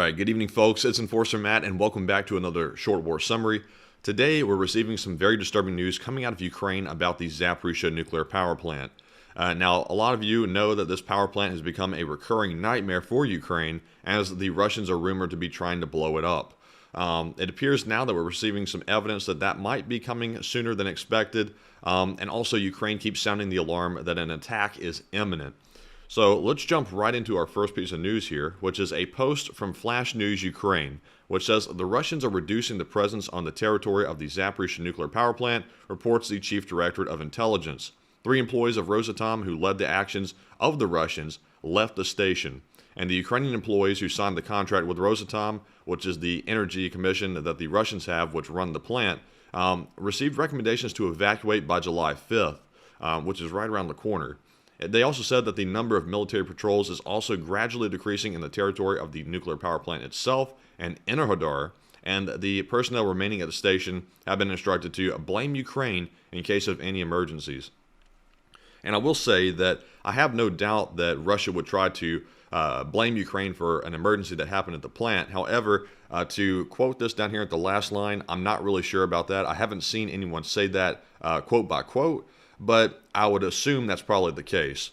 right, good evening, folks. It's Enforcer Matt, and welcome back to another short war summary. Today, we're receiving some very disturbing news coming out of Ukraine about the Zaporizhzhia nuclear power plant. Now, a lot of you know that this power plant has become a recurring nightmare for Ukraine, as the Russians are rumored to be trying to blow it up. It appears now that we're receiving some evidence that that might be coming sooner than expected, and also Ukraine keeps sounding the alarm that an attack is imminent. So let's jump right into our first piece of news here, which is a post from Flash News Ukraine, which says the Russians are reducing the presence on the territory of the Zaporizhzhia nuclear power plant, reports the Chief Directorate of Intelligence. 3 employees of Rosatom who led the actions of the Russians left the station, and the Ukrainian employees who signed the contract with Rosatom, which is the energy commission that the Russians have, which run the plant, received recommendations to evacuate by July 5th, which is right around the corner. They also said that the number of military patrols is also gradually decreasing in the territory of the nuclear power plant itself and Enerhodar, and the personnel remaining at the station have been instructed to blame Ukraine in case of any emergencies. And I will say that I have no doubt that Russia would try to blame Ukraine for an emergency that happened at the plant. However, to quote this down here at the last line, I'm not really sure about that. I haven't seen anyone say that quote by quote, but I would assume that's probably the case.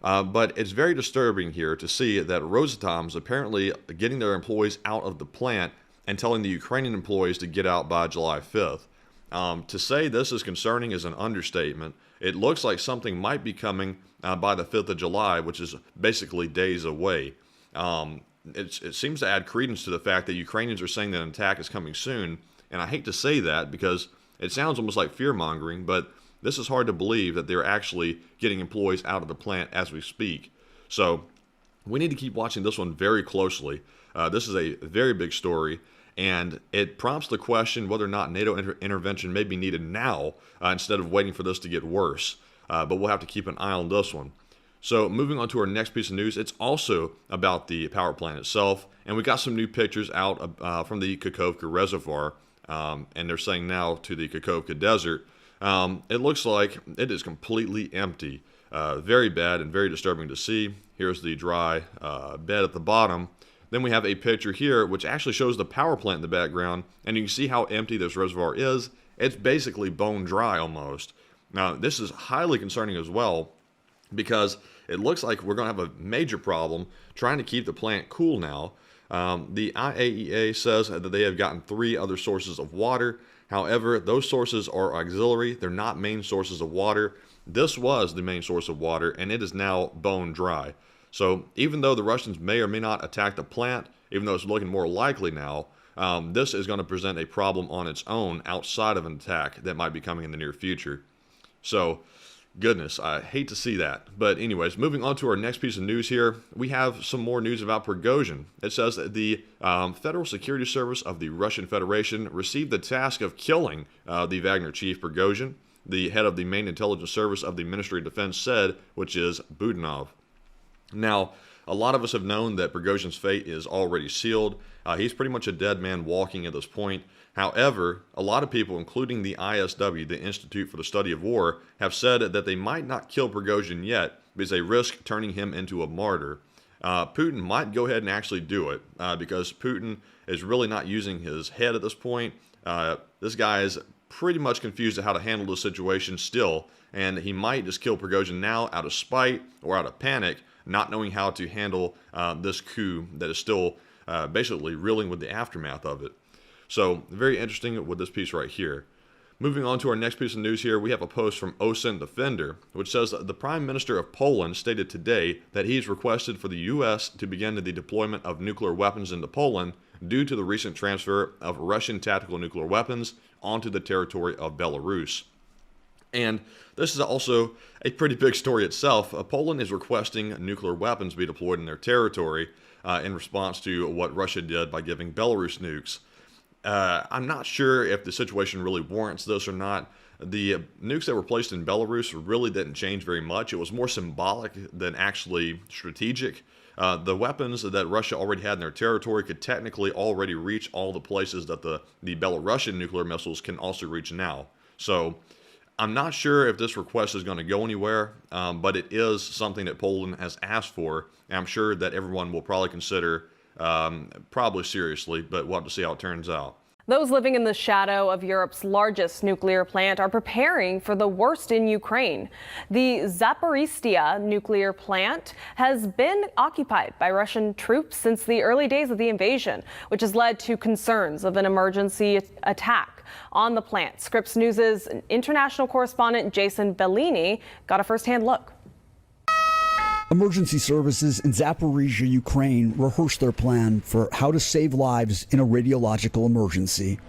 But it's very disturbing here to see that Rosatom's apparently getting their employees out of the plant and telling the Ukrainian employees to get out by July 5th. To say this is concerning is an understatement. It looks like something might be coming by the 5th of July, which is basically days away. It seems to add credence to the fact that Ukrainians are saying that an attack is coming soon. And I hate to say that because it sounds almost like fear-mongering, but this is hard to believe that they're actually getting employees out of the plant as we speak. So we need to keep watching this one very closely. This is a very big story, and it prompts the question whether or not NATO intervention may be needed now instead of waiting for this to get worse. But we'll have to keep an eye on this one. So moving on to our next piece of news, it's also about the power plant itself, and we got some new pictures out from the Kakhovka Reservoir, and they're saying now to the Kakhovka Desert. It looks like it is completely empty. Very bad and very disturbing to see. Here's the dry bed at the bottom. Then we have a picture here which actually shows the power plant in the background, and you can see how empty this reservoir is. It's basically bone dry almost. Now, this is highly concerning as well because it looks like we're going to have a major problem trying to keep the plant cool now. The IAEA says that they have gotten 3 other sources of water. However, those sources are auxiliary. They're not main sources of water. This was the main source of water, and it is now bone dry. So even though the Russians may or may not attack the plant, even though it's looking more likely now, this is going to present a problem on its own outside of an attack that might be coming in the near future. So, goodness, I hate to see that. But anyways, moving on to our next piece of news here, we have some more news about Prigozhin. It says that the Federal Security Service of the Russian Federation received the task of killing the Wagner chief Prigozhin, the head of the main intelligence service of the Ministry of Defense said, which is Budanov. Now, a lot of us have known that Prigozhin's fate is already sealed. He's pretty much a dead man walking at this point. However, a lot of people, including the ISW, the Institute for the Study of War, have said that they might not kill Prigozhin yet because they risk turning him into a martyr. Putin might go ahead and actually do it because Putin is really not using his head at this point. This guy is pretty much confused at how to handle the situation still, and he might just kill Prigozhin now out of spite or out of panic, not knowing how to handle this coup that is still basically reeling with the aftermath of it. So, very interesting with this piece right here. Moving on to our next piece of news here, we have a post from OSINT Defender, which says that the Prime Minister of Poland stated today that he's requested for the U.S. to begin the deployment of nuclear weapons into Poland due to the recent transfer of Russian tactical nuclear weapons onto the territory of Belarus. And this is also a pretty big story itself. Poland is requesting nuclear weapons be deployed in their territory in response to what Russia did by giving Belarus nukes. I'm not sure if the situation really warrants this or not. The nukes that were placed in Belarus really didn't change very much. It was more symbolic than actually strategic. The weapons that Russia already had in their territory could technically already reach all the places that the Belarusian nuclear missiles can also reach now. So I'm not sure if this request is going to go anywhere, but it is something that Poland has asked for, and I'm sure that everyone will probably consider probably seriously, but we'll have to see how it turns out. Those living in the shadow of Europe's largest nuclear plant are preparing for the worst in Ukraine. The Zaporizhzhia nuclear plant has been occupied by Russian troops since the early days of the invasion, which has led to concerns of an emergency attack on the plant. Scripps News' international correspondent Jason Bellini got a first-hand look. Emergency services in Zaporizhzhia, Ukraine, rehearsed their plan for how to save lives in a radiological emergency.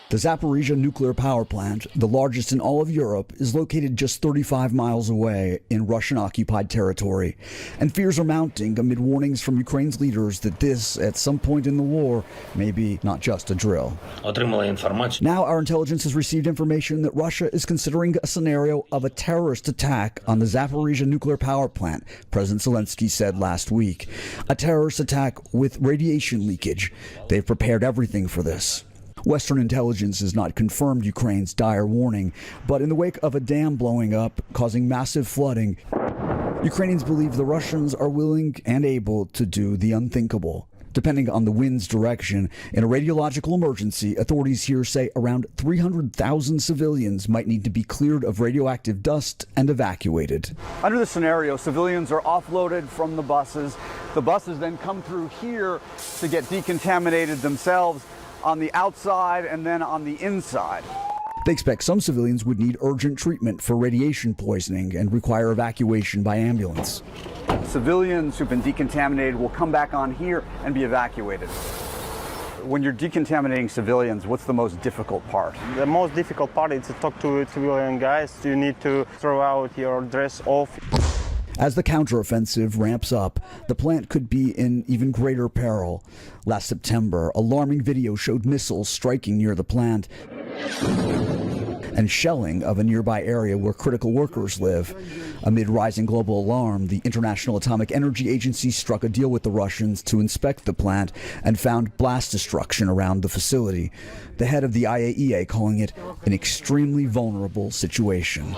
The Zaporizhzhia nuclear power plant, the largest in all of Europe, is located just 35 miles away in Russian-occupied territory. And fears are mounting amid warnings from Ukraine's leaders that this, at some point in the war, may be not just a drill. Now our intelligence has received information that Russia is considering a scenario of a terrorist attack on the Zaporizhzhia nuclear power plant, President Zelensky said last week. A terrorist attack with radiation leakage. They've prepared everything for this. Western intelligence has not confirmed Ukraine's dire warning, but in the wake of a dam blowing up, causing massive flooding, Ukrainians believe the Russians are willing and able to do the unthinkable. Depending on the wind's direction, in a radiological emergency, authorities here say around 300,000 civilians might need to be cleared of radioactive dust and evacuated. Under the scenario, civilians are offloaded from the buses. The buses then come through here to get decontaminated themselves on the outside and then on the inside. They expect some civilians would need urgent treatment for radiation poisoning and require evacuation by ambulance. Civilians who've been decontaminated will come back on here and be evacuated. When you're decontaminating civilians, what's the most difficult part? The most difficult part is to talk to civilian guys. You need to throw out your dress off. As the counteroffensive ramps up, the plant could be in even greater peril. Last September, alarming video showed missiles striking near the plant and shelling of a nearby area where critical workers live. Amid rising global alarm, the International Atomic Energy Agency struck a deal with the Russians to inspect the plant and found blast destruction around the facility. The head of the IAEA calling it an extremely vulnerable situation.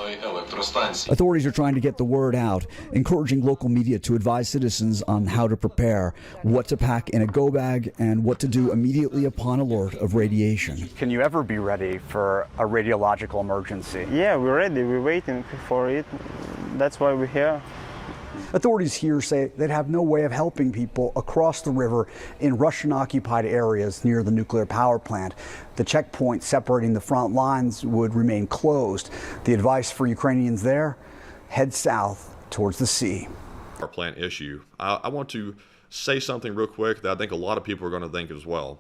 Authorities are trying to get the word out, encouraging local media to advise citizens on how to prepare, what to pack in a go bag, and what to do immediately upon alert of radiation. Can you ever be ready for a radiological emergency? Yeah, we're ready. We're waiting for it. That's why we're here. Authorities here say they'd have no way of helping people across the river in Russian-occupied areas near the nuclear power plant. The checkpoint separating the front lines would remain closed. The advice for Ukrainians there, head south towards the sea. Our plant issue. I want to say something real quick that I think a lot of people are going to think as well.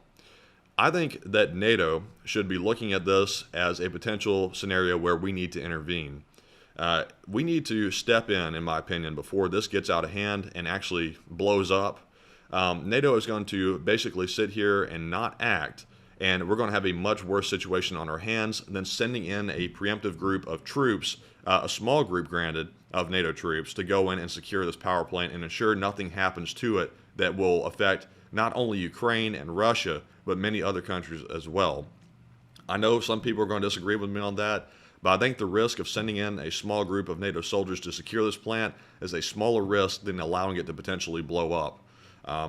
I think that NATO should be looking at this as a potential scenario where we need to intervene. We need to step in my opinion, before this gets out of hand and actually blows up. NATO is going to basically sit here and not act, and we're going to have a much worse situation on our hands than sending in a preemptive group of troops, a small group granted, of NATO troops to go in and secure this power plant and ensure nothing happens to it that will affect not only Ukraine and Russia, but many other countries as well. I know some people are going to disagree with me on that, but I think the risk of sending in a small group of NATO soldiers to secure this plant is a smaller risk than allowing it to potentially blow up.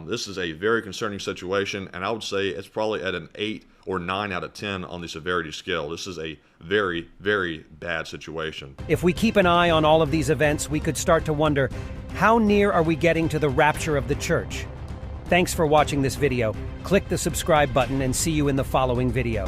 This is a very concerning situation, and I would say it's probably at an 8 or 9 out of 10 on the severity scale. This is a very, very bad situation. If we keep an eye on all of these events, we could start to wonder, how near are we getting to the rapture of the church? Thanks for watching this video. Click the subscribe button and see you in the following video.